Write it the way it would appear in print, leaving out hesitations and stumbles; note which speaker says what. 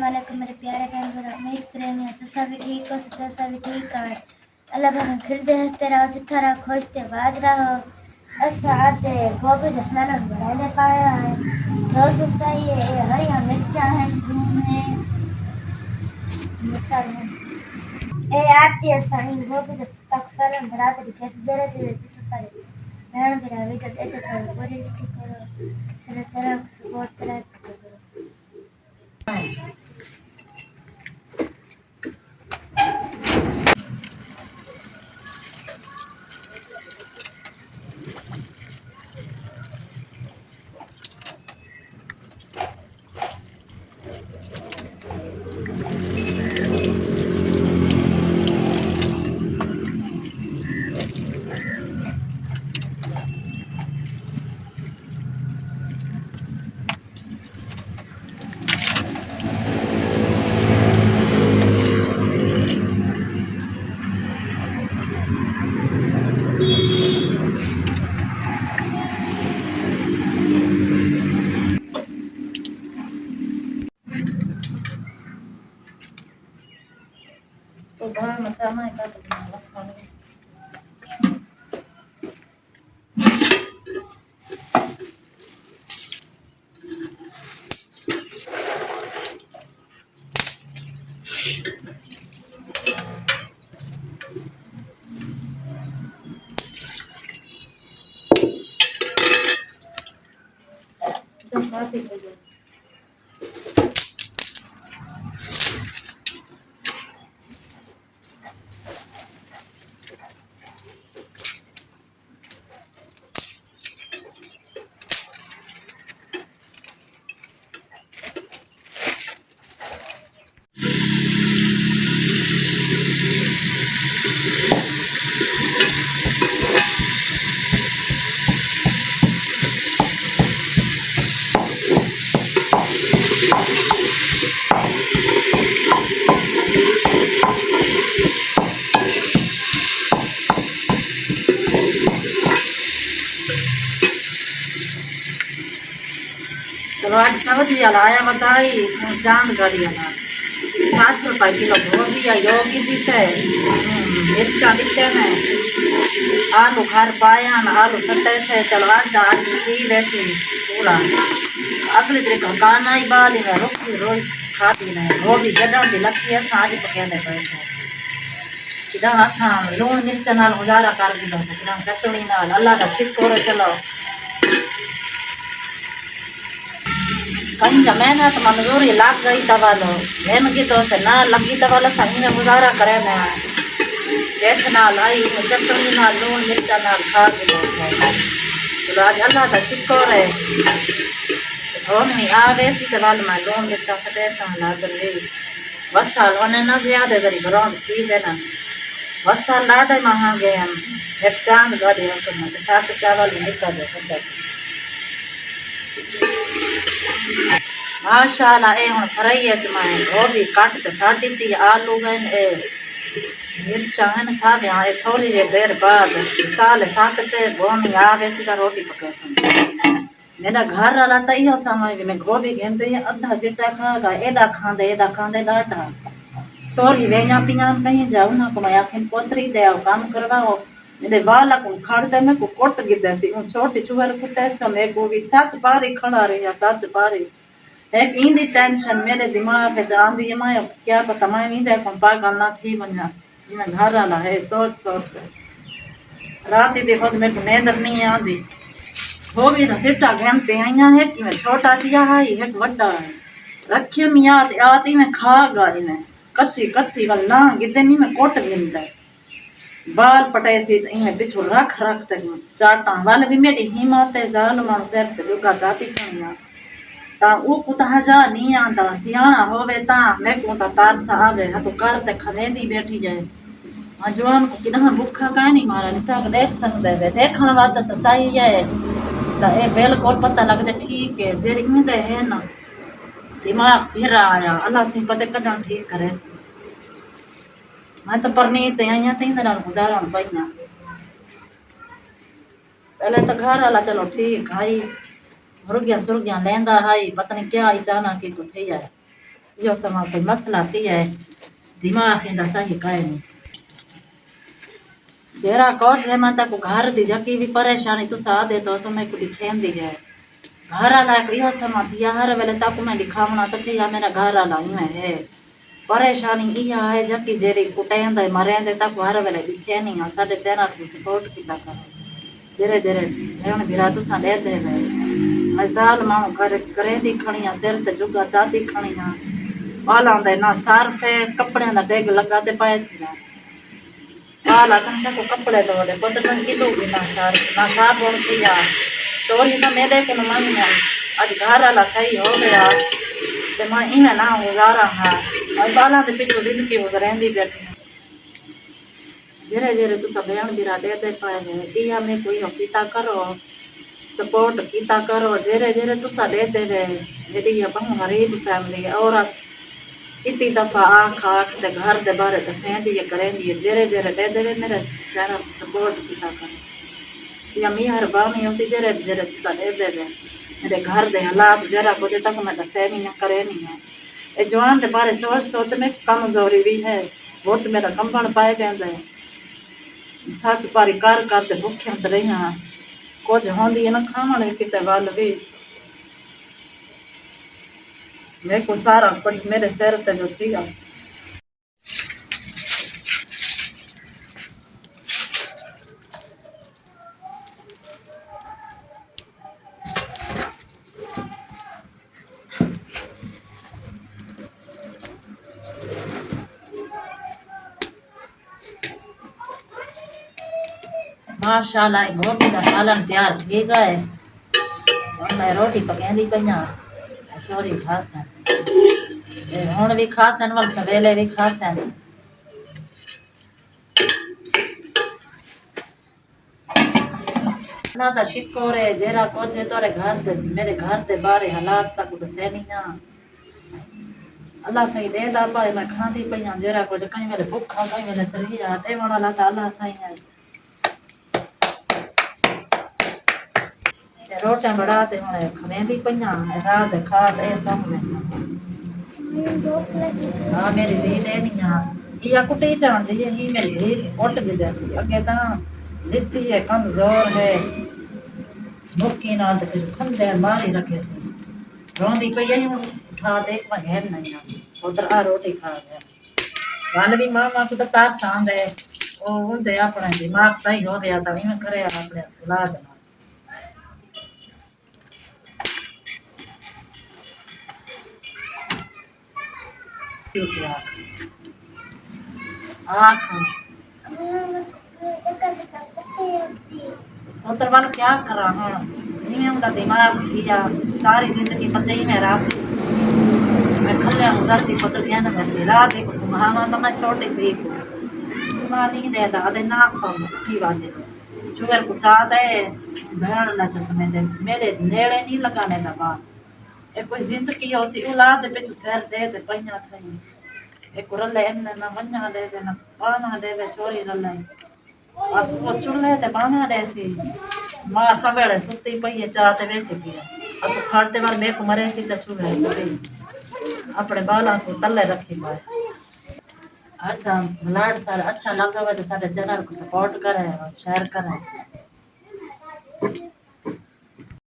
Speaker 1: वालेकुम मेरे प्यारे बहन और उम्मीद करेंगे तो सभी ठीक हो तो सभी ठीक है। अल्लाह बहन खिलते हंसते रहो, जितना रहो खुशते बाद रहो। असा आज गोभी का स्नान बनाने पाया है, जो सही है हरिया मिर्चा है, थूम है, मसाला ए आती है साइन गोभी का तक सालन बनाते दिखे जरे जरे जिस सारे बहन मेरा वीडियो देते करो पूरी करो सरे तरह सपोर्ट तरह करो।
Speaker 2: तो घर मचाना है का तो मसाला तो बात ही हो जाए। चलो आज सब्जी लाया बताई चांद गाड़ी वाला 7 रुपये किलो गोभी या योगी दीते मिर्चा दीते में आलू घर पाया आलू सटे थे। चलो आज की बैठी पूरा अगले दिन गाना ही बाल में रुकी रोज खाती नहीं गोभी गड्ढा भी लगती है आज पकड़ने पैसे किदा असा लूण मिर्च नाल गुजारा कर दिया किदा चटनी नाल अल्लाह का शुक्र चलो कंज मेहनत मजदूरी लाग गई दवालो मेहनगी तो से ना लगी दवालो सही में गुजारा करे ना जेठ नाल आई चटनी नाल लूण मिर्चा नाल खा के चलो आज अल्लाह का शुक्र है धोन में आ गए सी चलाल में लूण मिर्चा सटे ला दे वसाल होने ना ज्यादा करी ग्राउंड ठीक है ना वसाल लाडे महंगे हम एक चांद गाड़ी हम तो साथ चावल निकल दे माशाल्लाह ए हुन फ्राई है मैं गोभी काट के साड़ी थी आलू है ए मिर्चा है सब यहाँ थोड़ी देर बाद साल साकते बोनी आ वैसी का रोटी पका मेरा घर वाला तो यो समझ में गोभी गेंदे अद्धा सिटा खागा एडा खांदे डाटा छोरी वेया पिया कहीं जाऊ ना को मैं आखिन पोतरी दे काम करवाओ मेरे वाला को खड़ दे में को कोट गिदे थी छोटी चुवर कुटे तो मैं गोभी सच पारी खड़ा रही या सच पारी एक इंदी टेंशन मेरे दिमाग में आंदी है मैं क्या पता मैं नहीं देखो पागल ना थी बना मैं घर वाला है सोच रात ही देखो मेरे को नींद नहीं आती वो भी तो सिट्टा घेनते आइया है कि मैं छोटा दिया है एक बड़ा है रखिए मैं याद आती मैं खा गई मैं कच्ची वाला गिदे नहीं मैं कोट गिनता बाल पटे सी इनमें पिछू रख चाटा वाले भी मेरी हिम्मत है जाल मन सिर ते दुगा चाती खानिया ता ऊ कुता हजा नहीं आंदा सियाना होवे ता मैं को ता तारसा आवे हा तो कर ते खवेंदी बैठी जाए जवान को किना भूखा का नहीं मारा निसा देख सकदे वे देखण वात तो सही है ता ए बिल्कुल पता लगदे ठीक है जे इनदे है ना दिमाग फिर आया अल्लाह से पते कदम ठीक करे मैं तो परनीत आइया तीन दिन गुजारा पाइया पहले तो घर वाला चलो ठीक हाई मुर्गिया सुर्गिया लेंदा हाई पता नहीं क्या ही चाहना कि को थी जाए यो समा कोई मसला थी है दिमाग इंदा सही काए नहीं जेरा को जे माता को घर दी जकी भी परेशानी तू सा दे तो समय को दिखें दी है घर आला यो समा दिया हर वेले तक मैं दिखावना तो या मेरा घर आला में है परेशानी इया है जकी जेरी कुटेंदे मरेंदे तक हर वेले दिखे नहीं साडे चेहरा को सपोर्ट किता कर जेरे जेरे भेण भिरा तू सा दे दे मजाल मां घर करे दी खणिया सिर ते जुगा चादी खणिया बाला दे ना सारफे कपड़े दा टेग लगा दे पाए थी बाला कंचा को कपड़े दो दे पता नहीं किलो भी ना सार बोल किया चोरी ना मेरे को मांगना आज घर आला सही हो गया ते मैं इन्हें ना गुजारा है और बाला दे पीछे जिंदगी गुजरेंदी बैठी धीरे धीरे तू सब भेण भिरा दे पाए है इया में कोई पिता करो सपोर्ट किता करो धीरे धीरे तू सा दे वे मेरी ये बहु गरीब फैमिली औरत इतनी दफा आँख आँख ते घर दे बारे ते सेंदी ये करेंदी धीरे धीरे दे दे मेरे चेहरा सपोर्ट किता कर या मेहरबानी होती धीरे धीरे तू सा दे मेरे घर दे हालात जरा कुछ तक मैं दसे नहीं करे नहीं है ए जवान दे बारे सोच सोच में कमजोरी भी है बहुत मेरा कंबन पाए गए सच पारी कर करते भुखे ते रही हाँ कुछ होंदी है ना खाने किते वाल भी मेरे को सारा कुछ मेरे सिर ते जो थी माशाल्लाह गोभी का सालन तैयार थी गए और मैं रोटी पकांदी पईया छोरी खासन हुण भी खासन वल सवेले भी खासन ना तो शिकोर है जेरा कोजे तोरे घर दे मेरे घर दे बारे हालात सा कुछ से नहीं ना अल्लाह सही दे दा पाए मैं खांदी पईया जेरा कुछ कई वेले भूखा कई वेले तरी आ दे वाला ला अल्लाह सही है रोटे बढ़ाते हुए खवेंदी पईया रात खा दे सब में हाँ मेरी धी दे नहीं या कुटी जान दी ही मेरी धी उठ गई जैसी अगे ता लिस्सी है कमजोर है मुक्की नाल ते फिर खंदे मारी रखे सी रोंदी पई आई उठा दे मैं घेर नहीं उधर आ रोटी खा गया वाल भी मामा को तो तार सांद है ओ हुंदे अपने दिमाग सही हो गया था इवें करे अपने औलाद आँख उतर वाल क्या करा हाँ जिमें उनका दिमाग किया सारी जिंदगी पते ही मेरा सी मैं खल्ले गुजरती पुत्र कहने में से रात को सुहावा तो मैं छोटी थी सुहा नहीं दे दादे ना सुन की बात है चुगर को चाह दे भेड़ ना चश्मे दे मेरे नेड़े नहीं लगाने दबा ए कोई जिंदगी हो सी औलाद पे सर दे पईया थई एक रले ना वन्या दे ना पाना दे छोरी रले बस वो चूल्हे ते पाना दे सी मां सवेले सुती पई चाहते वैसे पिया अब खाते बार मेरे को मरे सी चूल्हे अपने बाला को तले रखी पाए अच्छा ब्लड सारा अच्छा लगा हुआ तो सारे चैनल को सपोर्ट करें और शेयर करें